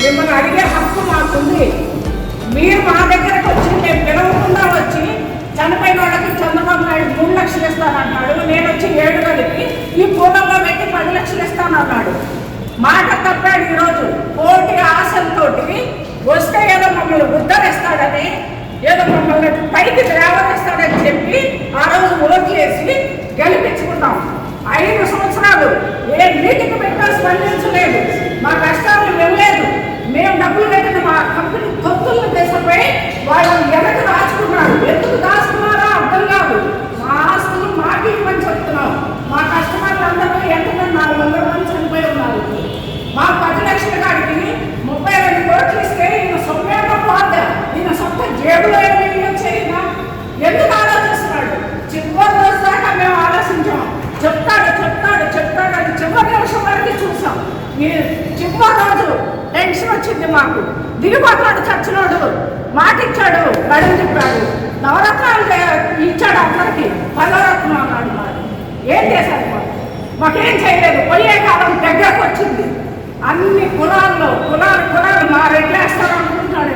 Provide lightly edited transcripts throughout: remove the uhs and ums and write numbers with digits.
మిమ్మల్ని అడిగే హక్కు మాకుంది. మీరు మా దగ్గరకు వచ్చి మేము పిలవకుండా వచ్చి చనిపోయిన వాళ్ళకి చంద్రబాబు నాయుడు 3 లక్షలు ఇస్తానన్నాడు. నేను వచ్చి 7 కలిపి ఈ పూలంలో పెట్టి 10 లక్షలు ఇస్తానన్నాడు. మాట తప్పాడు. ఈరోజు కోటి ఆశలతోటి వస్తే ఏదో మమ్మల్ని ఉద్ధరిస్తాడని, ఏదో మమ్మల్ని పైకి లేవనిస్తాడని చెప్పి ఆ రోజు ఓట్లేసి గెలిపించుకున్నాం. 5 సంవత్సరాలు ఏ మీటింగ్ పెట్టా స్పందించలేదు. మా కష్టాలను వెళ్ళలేదు. మేము డబ్బులు కట్టిన మా కంపెనీ తొత్తులను తీసుకుపోయి వాళ్ళని వెనక దాచుకున్నారు. ఎందుకు దాచుకున్నారో అర్థం కాదు. మా ఆస్తులు మాకు ఇవ్వని చెప్తున్నాం. మా కస్టమర్లు అందరూ ఎంతమంది 400 మంది చనిపోయి ఉన్నారు. మా 10 లక్షల కాడికి 32 కోట్లు ఇస్తే ఈయన సొమ్మేమో పోద్దా, ఈయన సొంత జేబులో చేయనా? ఎందుకు ఆలోచిస్తున్నాడు? చివరి రోజు దాకా మేము ఆలోచించాం. చెప్తాడు అది చివరి నిమిషం వరకు చూసాం. చివరి రోజు టెన్షన్ వచ్చింది మాకు. దిగిపోతున్నాడు చచ్చినోడు. మాట ఇచ్చాడు, గడువు చెప్పాడు. నవరత్నాలు ఇచ్చాడు అందరికి. 10వ రత్నం అన్నాడు. మాకు ఏం చేశాడు? మాకేం చేయలేదు. పోయే కాలం దగ్గరకు వచ్చింది. అన్ని కులాలు మా రెడ్లు వేస్తారనుకుంటున్నాడు,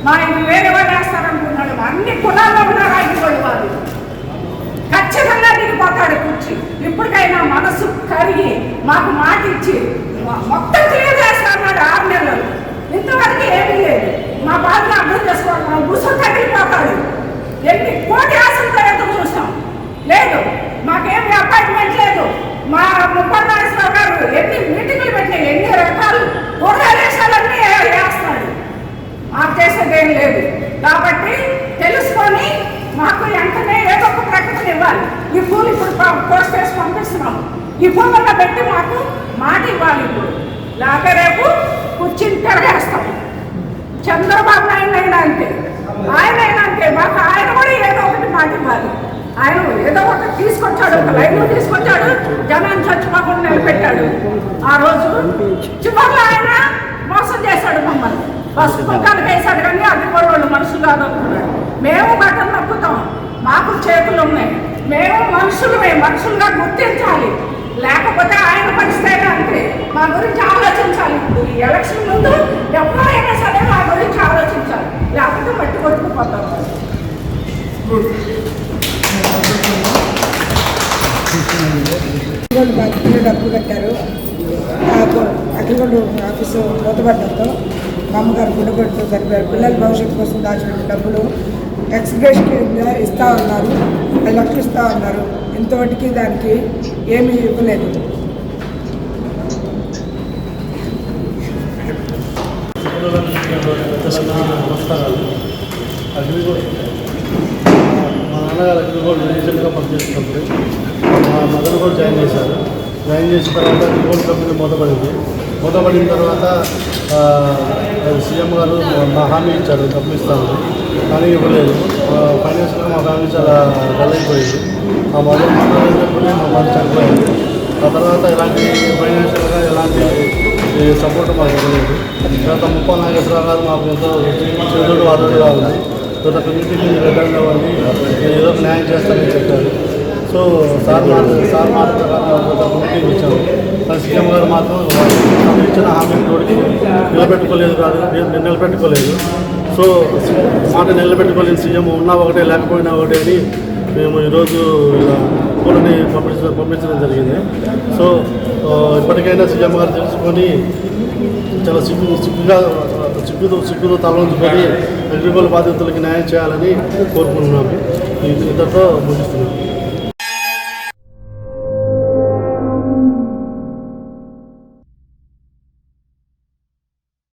మా ఇంటి వేరే వాళ్ళు వేస్తారనుకుంటున్నాడు. అన్ని కులాల్లో కూడా రాయిపోయి వారు ఖచ్చితంగా దిగిపోతాడు కూర్చి. ఇప్పటికైనా మనసు కరిగి మాకు మాట ఇచ్చి మొత్తం క్లియర్ చేస్తాడు. 6 నెలలు ఇంతవరకు ఏమీ లేదు. మా బాధను అర్థం చేసుకోవాలి. మనం గుసం తగిలిపోతాడు. ఎన్ని కోటి ఆశలతో ఎదురు చూస్తాం. లేదు, మాకేమి అపాయింట్మెంట్ లేదు. మా ముప్పన్నారావు గారు ఎన్ని మీటింగ్లు పెట్టినాయి, ఎన్ని రకాలు కూరగాయలన్నీ వేస్తున్నాడు. మాకు చేసేది ఏం లేదు. కాబట్టి తెలుసుకొని మాకు వెంటనే ఏదో ఒక ప్రకటన ఇవ్వాలి. ఈ పూలు ఇప్పుడు పోస్ట్ చేసి పంపిస్తున్నాం. ఈ పూలల్లో పెట్టి మాకు మాట ఇవ్వాలి. ఇప్పుడు లేక రేపు కూర్చుని తిరగేస్తాం. చంద్రబాబు నాయుడు అయినా అంతే, ఆయన అయినా అంతే. మాకు ఆయన కూడా ఏదో ఒకటి మాట ఇవ్వాలి. ఆయన ఏదో ఒకటి తీసుకొచ్చాడు, ఒక లైన్లో తీసుకొచ్చాడు. జనాన్ని చచ్చిపోకుండా నిలబెట్టాడు. ఆ రోజు చివరిలో ఆయన మోసం చేశాడు మమ్మల్ని. బస్సు పుస్తకాలు వేశాడు, కానీ అది కూడా వాళ్ళు మనుషులు కాదనుకున్నాడు. మేము బట్టలు నొక్కుతాం, మాకు చేతులు ఉన్నాయి. మేము మనుషులుగా గుర్తించాలి. లేకపోతే ఆయన పరిస్థితి అంతే. మా గురించి ఆలోచించాలి. ఇప్పుడు ఈ ఎలక్షన్ ముందు ఎవరైనా సరే మా గురించి ఆలోచించాలి. లేకపోతే మట్టి కొట్టుకుపోతాం. డబ్బులు కట్టారు. అగ్రిగోల్డ్ ఆఫీసు మూతపడడంతో మా అమ్మగారు గుండెపట్టుతో సరిపోయారు. పిల్లల భవిష్యత్తు కోసం దాచిన డబ్బులు ఎక్స్గ్రేషన్ కింద ఇస్తా ఉన్నారు. 10 లక్షలు ఇస్తా ఉన్నారు. ఇంతవరకు దానికి ఏమీ ఇవ్వలేదు. మా నాన్నగారు అగ్రిగోల్డ్ రీసెంట్గా పనిచేస్తున్నప్పుడు మా మదర్ కూడా జాయిన్ చేశారు. జాయిన్ చేసిన తర్వాత అగ్రిగోల్డ్ కంపెనీ మూతపడిన తర్వాత సీఎం గారు మా హామీ ఇచ్చారు, డబ్బులు ఇస్తాను, కానీ ఇవ్వలేదు. ఫైనాన్షియల్గా మా ఫ్యామిలీ చాలా డల్ అయిపోయింది. మా మదర్ మాట్లాడేటప్పుడు మా మదర్ చనిపోయింది. ఆ తర్వాత ఎలాంటి ఫైనాన్షియల్గా ఎలాంటి సపోర్ట్ మాకు ఇవ్వలేదు. తర్వాత ముప్పా నాగేశ్వరరావు గారు మాకు ఎంతో చేతుడు వాదోడుగా ఉంది. గత కమ్యూనిటీకి రిటర్న్ అవ్వండి, ఏదో న్యాయం చేస్తారని చెప్పారు. సో సార్ మాట ప్రకారం గత కమిటీకి ఇచ్చాము. కానీ సీఎం గారు మాత్రం ఇచ్చిన హామీని తోడికి నిలబెట్టుకోలేదు. సో మాట నిలబెట్టుకోలేదు. సీఎం ఉన్నా ఒకటే లేకపోయినా ఒకటే అని మేము ఈరోజు పూలని పంపించడం జరిగింది. సో ఇప్పటికైనా సీఎం గారు తెలుసుకొని చాలా సిగ్గుతో తలవంచుకొని అగ్రిగోల్డ్ బాధితులకి న్యాయం చేయాలని కోరుకుంటున్నాము. ఇంతతో ముగిస్తున్నాము.